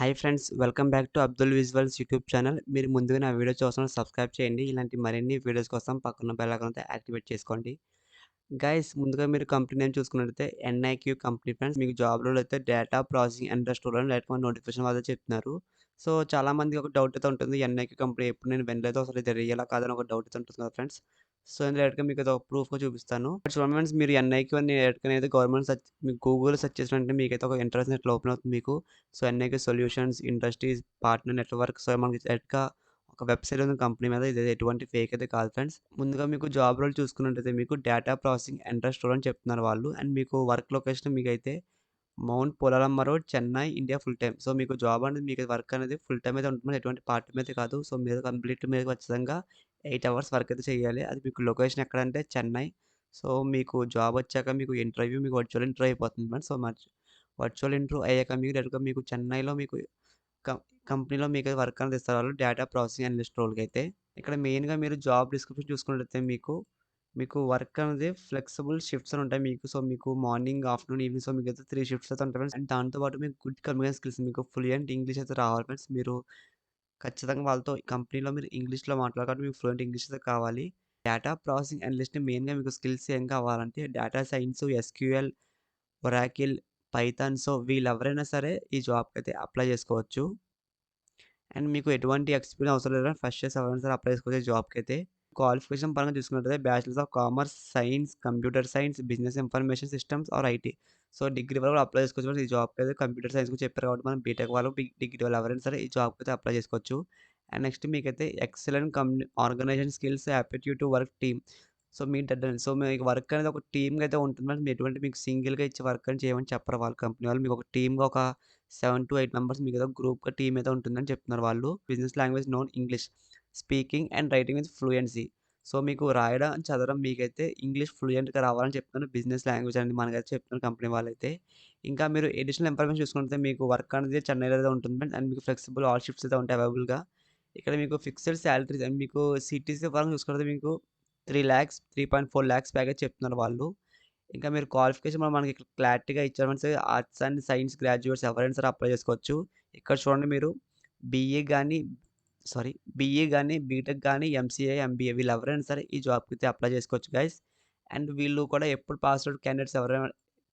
Hi friends, welcome back to Abdul visuals YouTube channel. మీరు ముందుగా నా వీడియో చూస్తున్న సబ్స్క్రైబ్ చేయండి. ఇలాంటి మరిన్ని వీడియోస్ కోసం పక్కన బెల్ ఐకాన్ యాక్టివేట్ చేసుకోండి. గైస్, ముందుగా మీరు కంపెనీ నేమ్ చూసుకున్నట్లయితే ఎన్ఐక్యూ కంపెనీ ఫ్రెండ్స్. మీకు జాబ్ రోల్ అయితే డేటా ప్రాసెసింగ్ అండ్ స్టోర్ అని డైరెక్ట్‌గా నోటిఫికేషన్ వాళ్ళు చెప్తున్నారు. సో, చాలామందికి ఒక డౌట్ అయితే ఉంటుంది. ఎన్ఐక్యూ కంపెనీ ఎప్పుడు నేను వినలేదు. అసలు ఇది రియలా కాదా అని ఒక డౌట్ అయితే ఉంటుంది కదా ఫ్రెండ్స్. సో, నేను డైరెక్ట్‌గా మీకు అది ఒక ప్రూఫ్‌గా చూపిస్తాను. చూడండి ఫ్రెండ్స్, మీరు ఎన్ఐక్యూ అని డైరెక్ట్‌గా అయితే గవర్నమెంట్ మీకు గూగుల్‌లో సెర్చ్ చేసిన వెంటనే మీకైతే ఒక ఇంటర్నెట్ ఇట్లా ఓపెన్ అవుతుంది మీకు. So, NIQ solutions industries partner network. So, మనకి డైరెక్ట్‌గా ఒక వెబ్‌సైట్ ఉంది కంపెనీ మీద. ఇది ఎటువంటి ఫేక్ అయితే కాదు ఫ్రెండ్స్. ముందుగా మీకు జాబ్ రోల్ చూసుకున్నట్టయితే మీకు డేటా ప్రాసెసింగ్ అండ్ స్టోర్ అని చెప్తున్నారు వాళ్ళు. అండ్ మీకు వర్క్ లొకేషన్ మీకైతే mount Polaramma road, Chennai, India full time. So, మీకు జాబ్ అనేది మీకు వర్క్ అనేది ఫుల్ టైమ్ అయితే ఉంటుంది. ఎటువంటి పార్ట్ టైమ్ అయితే కాదు. సో, మీరు కంప్లీట్ మీరు ఖచ్చితంగా 8 అవర్స్ వర్క్ అయితే చేయాలి. అది మీకు లొకేషన్ ఎక్కడంటే చెన్నై. సో, మీకు జాబ్ వచ్చాక మీకు ఇంటర్వ్యూ మీకు వర్చువల్ ఇంటర్వ్యూ అయిపోతుంది ఫ్రెండ్స్. సో, వర్చువల్ ఇంటర్వ్యూ అయ్యాక మీకు డైరెక్ట్‌గా మీకు చెన్నైలో మీకు కం కంపెనీలో మీకు వర్క్ అనేది ఇస్తారు వాళ్ళు డేటా ప్రాసెసింగ్ అనలిస్ట్ రోల్‌కైతే. ఇక్కడ మెయిన్‌గా మీరు జాబ్ డిస్క్రిప్షన్ చూసుకున్నట్లయితే మీకు వర్క్ అనేది ఫ్లెక్సిబుల్ షిఫ్ట్స్ అని ఉంటాయి మీకు. సో, మీకు మార్నింగ్, ఆఫ్టర్‌నూన్, ఈవినింగ్ సో, మీకైతే 3 షిఫ్ట్స్ అయితే ఉంటాయి ఫ్రెండ్స్. అండ్ దాంతో పాటు మీకు గుడ్ కమ్యూనికేషన్ స్కిల్స్ మీకు ఫ్లూయెంట్ ఇంగ్లీష్ అయితే రావాలి ఫ్రెండ్స్. మీరు ఖచ్చితంగా వాళ్ళతో కంపెనీలో మీరు ఇంగ్లీష్‌లో మాట్లాడాలి కాబట్టి మీకు ఫ్లూయెంట్ ఇంగ్లీష్ అయితే కావాలి. డేటా ప్రాసెసింగ్ అనలిస్ట్ మెయిన్‌గా మీకు స్కిల్స్ ఏం కావాలంటే data science, SQL, Oracle, Python. So, వీళ్ళెవరైనా సరే ఈ జాబ్‌కైతే అప్లై చేసుకోవచ్చు. అండ్ మీకు ఎటువంటి ఎక్స్‌పీరియన్స్ అవసరం లేదు. ఫ్రెషర్స్ ఎవరైనా సరే అప్లై చేసుకోవచ్చు ఈ జాబ్‌కైతే. క్వాలిఫికేషన్ పరంగా చూసుకున్నట్లయితే bachelors of commerce, science, computer science, business information systems or IT. So, degree వరకు కూడా అప్లై చేసుకోవచ్చు. ఈ జాబ్‌కైతే కంప్యూటర్ సైన్స్ గురించి చెప్పారు కాబట్టి మనం బీటెక్ వాళ్ళు, డిగ్రీ వాళ్ళు ఎవరైనా సరే ఈ జాబ్‌కైతే అప్లై చేసుకోవచ్చు. అండ్ నెక్స్ట్ మీకైతే excellent organization skills, aptitude to work team. So, మీ డెడ్ సో, మీకు వర్క్ అనేది ఒక టీమ్‌గా అయితే ఉంటుంది. మీ ఎటువంటి మీకు సింగిల్‌గా ఇచ్చే వర్క్ అని చేయమని చెప్పరు వాళ్ళు కంపెనీ వాళ్ళు. మీకు ఒక టీమ్‌గా ఒక 7-8 మెంబర్స్ మీకేదో గ్రూప్‌గా టీమ్ అయితే ఉంటుందని చెప్తున్నారు వాళ్ళు. Business language known English. Speaking and writing with fluency. So, మీకు రాయడం, చదవడం మీకైతే ఇంగ్లీష్ ఫ్లూయెంట్‌గా రావాలని చెప్తున్నారు. బిజినెస్ లాంగ్వేజ్ అని మనకైతే చెప్తున్నారు కంపెనీ వాళ్ళైతే. ఇంకా మీరు అడిషనల్ ఇన్ఫర్మేషన్ చూసుకుంటే మీకు వర్క్ అనేది చెన్నైలో అయితే ఉంటుంది. అండ్ మీకు ఫ్లెక్సిబుల్ ఆల్ షిఫ్ట్స్ అయితే ఉంటాయి అవైలబుల్‌గా. ఇక్కడ మీకు ఫిక్స్డ్ సాలరీస్ అండ్ మీకు సిటీసీ పరంగా చూసుకుంటే మీకు 3,00,000, 3.4 లాక్స్ ప్యాకేజ్ చెప్తున్నారు వాళ్ళు. ఇంకా మీరు క్వాలిఫికేషన్ మనకి ఇక్కడ క్లారిటీగా ఇచ్చారు friends. Arts and science graduates ఎవరైనా సరే అప్లై చేసుకోవచ్చు. ఇక్కడ చూడండి మీరు బీఈ గాని సారీ బీఈ గాని, బీటెక్ గాని, ఎంసీఏ, ఎంబీఏ వీళ్ళెవరైనా సరే ఈ జాబ్‌కైతే అప్లై చేసుకోవచ్చు గైస్. అండ్ వీళ్ళు కూడా ఎప్పుడు pass out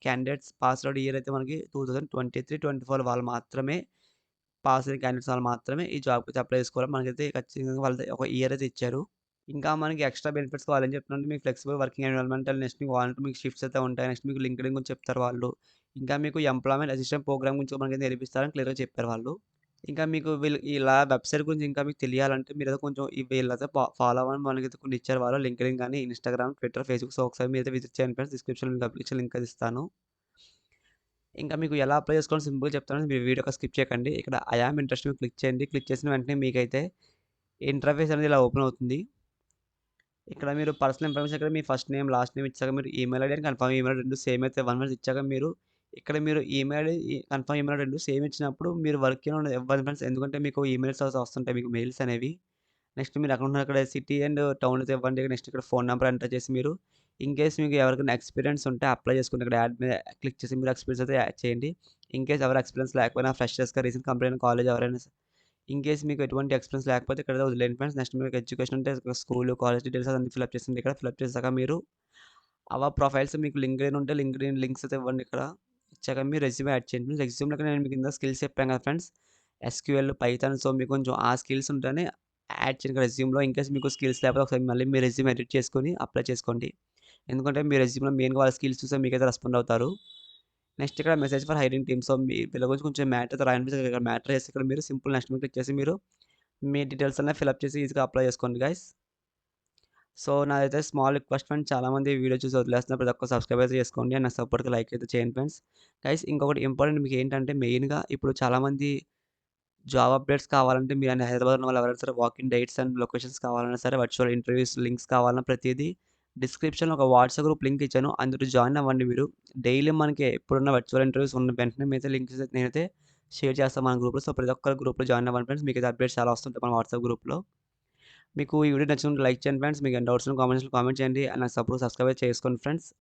candidates pass out year అయితే మనకి 2023, 24 వాళ్ళు మాత్రమే పాస్ అయిన క్యాండిడేట్స్ వాళ్ళు మాత్రమే ఈ జాబ్‌కైతే అప్లై చేసుకోవాలి. మనకైతే ఖచ్చితంగా వాళ్ళది ఒక ఇయర్ అయితే ఇచ్చారు. ఇంకా మనకి ఎక్స్‌ట్రా బెనిఫిట్స్ కావాలని చెప్తున్నారంటే మీకు flexible working environment and next మీకు వాలంటీర్ మీకు షిఫ్ట్స్ అయితే ఉంటాయి. నెక్స్ట్ మీకు లింక్డ్ఇన్ గురించి చెప్తారు వాళ్ళు. ఇంకా మీకు ఎంప్లాయ్‌మెంట్ అసిస్టెంట్ ప్రోగ్రామ్ గురించి మనకైతే నేర్పిస్తారని క్లియర్‌గా చెప్పారు వాళ్ళు. ఇంకా మీకు వీళ్ళు ఇలా వెబ్‌సైట్ గురించి ఇంకా మీకు తెలియాలంటే మీరైతే కొంచెం వీళ్ళైతే ఫాలో అవ్వమని మనకైతే కొన్ని ఇచ్చారు వాళ్ళు. లింక్డ్ఇన్ గాని, ఇన్‌స్టాగ్రామ్, ట్విట్టర్, ఫేస్‌బుక్. సో, ఒకసారి మీరైతే విజిట్ చేయండి ఫ్రెండ్స్. డిస్క్రిప్షన్‌లో మీకు అప్లికేషన్ లింక్ అది ఇస్తాను. ఇంకా మీకు ఎలా అప్లై చేసుకోవాలో సింపుల్‌గా చెప్తాను. మీరు వీడియో స్కిప్ చేయకండి. ఇక్కడ ఐ యామ్ ఇంట్రెస్టెడ్ మీద క్లిక్ చేయండి. క్లిక్ చేసిన వెంటనే మీకైతే ఇంటర్ఫేస్ అనేది ఇలా ఓపెన్ అవుతుంది. ఇక్కడ మీరు పర్సనల్ ఇన్ఫర్మేషన్ ఇక్కడ మీ ఫస్ట్ నేమ్, లాస్ట్ నేమ్ ఇచ్చాక మీరు email ID and confirm email 2 same అయితే 1 మంత్ ఇచ్చాక మీరు ఇక్కడ మీరు email ID, confirm email 2 same ఇచ్చినప్పుడు మీరు వర్క్ ఇవ్వదు ఫ్రెండ్స్. ఎందుకంటే మీకు ఈమెయిల్స్ వస్తుంటాయి మీకు మెయిల్స్ అనేవి. నెక్స్ట్ మీరు ఎక్కడ ఉంటున్నారు అక్కడ సిటీ అండ్ టౌన్ అయితే ఇవ్వండి. నెక్స్ట్ ఇక్కడ ఫోన్ నంబర్ ఎంటర్ చేసి మీరు ఇన్‌కేస్ మీకు ఎవరికైనా ఎక్స్‌పీరియన్స్ ఉంటే అప్లై చేసుకొని ఇక్కడ యాడ్ మీద క్లిక్ చేసి మీరు ఎక్స్‌పీరియన్స్ అయితే యాడ్ చేయండి. ఇన్‌కేస్ ఎవరు ఎక్స్‌పీరియన్స్ లేకపోయినా ఫ్రెషర్స్‌గా రీసెంట్ కంప్లీట్ అయిన కాలేజ్ ఎవరైనా ఇన్‌కేస్ మీకు ఎటువంటి ఎక్స్‌పీరియన్స్ లేకపోతే ఇక్కడ వదిలేయండి ఫ్రెండ్స్. నెక్స్ట్ మీకు ఎడ్యుకేషన్ అంటే స్కూలు, కాలేజ్ డీటెయిల్స్ అన్నీ ఫిలప్ చేసింది ఇక్కడ. ఫిలప్ చేసాక మీరు అవా ప్రొఫైల్స్ మీకు లింక్డ్ఇన్ ఉంటే లింక్డ్ఇన్ లింక్స్ అయితే ఇవ్వండి ఇక్కడ. ఇచ్చాక మీ రెజ్యూమే యాడ్ చేయండి. రెజ్యూమ్‌లో నేను మీకు కింద స్కిల్స్ చెప్పాను కదా ఫ్రెండ్స్. SQL, Python. సో, మీకు కొంచెం ఆ స్కిల్స్ ఉంటేనే యాడ్ చేయండి రెజ్యూమ్‌లో. ఇన్‌కేస్ మీకు స్కిల్స్ లేకపోతే ఒకసారి మళ్ళీ మీ రెజ్యూమ్ ఎడిట్ చేసుకొని అప్లై చేసుకోండి. ఎందుకంటే మీ రెజ్యూమ్‌లో మెయిన్‌గా వాళ్ళ స్కిల్స్ చూసే మీకైతే రెస్పాండ్ అవుతారు. నెక్స్ట్ ఇక్కడ message for hiring team. So, మీ వీళ్ళ గురించి కొంచెం మ్యాటర్ రాయండి. ఇక్కడ మ్యాటర్ చేసి ఇక్కడ మీరు సింపుల్ నెక్స్ట్ మీద క్లిక్ చేసి మీరు మీ డీటెయిల్స్ అన్నీ ఫిలప్ చేసి ఈజీగా అప్లై చేసుకోండి గైస్. సో, నాదైతే స్మాల్ రిక్వెస్ట్ ఫ్రెండ్స్. చాలామంది వీడియో చూసి వదిలేస్తున్నారు. ప్రతి ఒక్కరు సబ్స్క్రైబ్ అయితే చేసుకోండి. అండ్ నా సపోర్ట్‌కి లైక్ అయితే చేయండి ఫ్రెండ్స్. గైస్, ఇంకొకటి ఇంపార్టెంట్ మీకేంటంటే మెయిన్‌గా ఇప్పుడు చాలామంది జాబ్ అప్డేట్స్ కావాలంటే మీరైనా హైదరాబాద్‌లో ఉన్న వాళ్ళు ఎవరైనా సరే వాకిన్ డేట్స్ అండ్ లొకేషన్స్ కావాలన్నా సరే వర్చువల్ ఇంటర్వ్యూస్ లింక్స్ కావాలన్నా ప్రతీదీ డిస్క్రిప్షన్‌లో ఒక వాట్సాప్ గ్రూప్ లింక్ ఇచ్చాను. అందులో జాయిన్ అవ్వండి మీరు. డైలీ మనకి ఎప్పుడున్న వర్చువల్ ఇంటర్వ్యూస్ ఉన్న వెంటనే మీతో లింక్స్ నేనైతే షేర్ చేస్తాను మన గ్రూప్‌లో. సో, ప్రతి ఒక్కరు గ్రూప్‌లో జాయిన్ అవ్వండి ఫ్రెండ్స్. మీకైతే అప్డేట్స్ చాలా వస్తుంటాయి మన వాట్సాప్ గ్రూప్‌లో. మీకు ఈ వీడియో నచ్చినట్లయితే లైక్ చేయండి ఫ్రెండ్స్. మీకు ఏమైనా డౌట్స్ ఉన్న కామెంట్స్‌లో కామెంట్ చేయండి. అండ్ నాకు సబ్స్క్రైబ్ చేసుకోండి ఫ్రెండ్స్.